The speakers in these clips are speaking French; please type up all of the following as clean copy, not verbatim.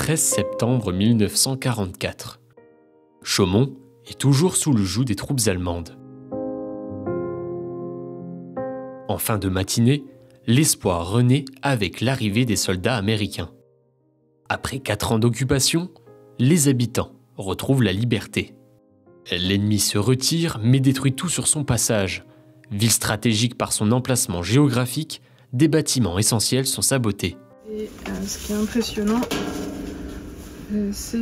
13 septembre 1944. Chaumont est toujours sous le joug des troupes allemandes. En fin de matinée, l'espoir renaît avec l'arrivée des soldats américains. Après 4 ans d'occupation, les habitants retrouvent la liberté. L'ennemi se retire mais détruit tout sur son passage. Ville stratégique par son emplacement géographique, des bâtiments essentiels sont sabotés. Et, ce qui est impressionnant, c'est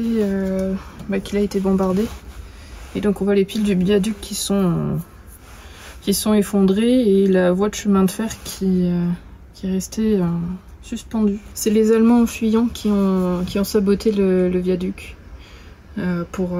qu'il a été bombardé. Et donc on voit les piles du viaduc qui sont effondrées et la voie de chemin de fer qui est restée suspendue. C'est les Allemands en fuyant qui ont saboté le viaduc pour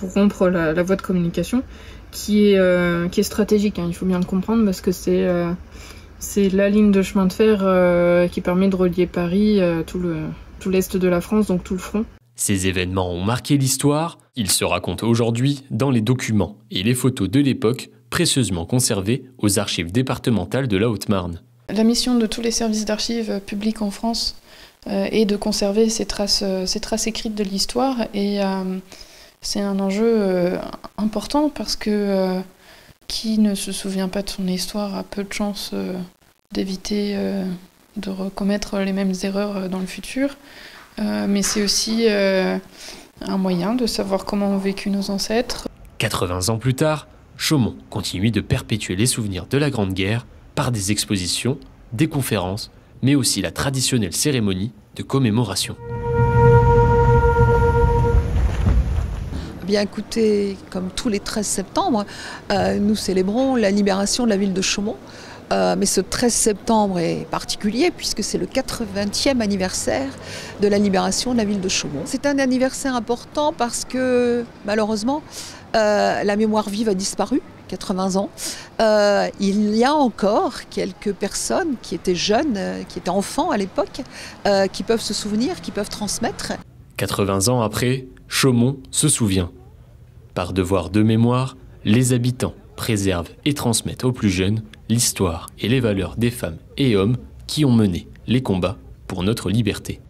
rompre la voie de communication qui est stratégique, hein, il faut bien le comprendre, parce que c'est la ligne de chemin de fer qui permet de relier Paris, tout l'est de la France, donc tout le front. Ces événements ont marqué l'histoire, ils se racontent aujourd'hui dans les documents et les photos de l'époque précieusement conservées aux archives départementales de la Haute-Marne. La mission de tous les services d'archives publics en France est de conserver ces traces écrites de l'histoire, et c'est un enjeu important parce que qui ne se souvient pas de son histoire a peu de chances d'éviter de recommettre les mêmes erreurs dans le futur. Mais c'est aussi un moyen de savoir comment ont vécu nos ancêtres. 80 ans plus tard, Chaumont continue de perpétuer les souvenirs de la Grande Guerre par des expositions, des conférences, mais aussi la traditionnelle cérémonie de commémoration. Bien écoutez, comme tous les 13 septembre, nous célébrons la libération de la ville de Chaumont. Mais ce 13 septembre est particulier puisque c'est le 80e anniversaire de la libération de la ville de Chaumont. C'est un anniversaire important parce que malheureusement la mémoire vive a disparu, 80 ans. Il y a encore quelques personnes qui étaient jeunes, qui étaient enfants à l'époque, qui peuvent se souvenir, qui peuvent transmettre. 80 ans après, Chaumont se souvient. Par devoir de mémoire, les habitants préservent et transmettent aux plus jeunes l'histoire et les valeurs des femmes et hommes qui ont mené les combats pour notre liberté.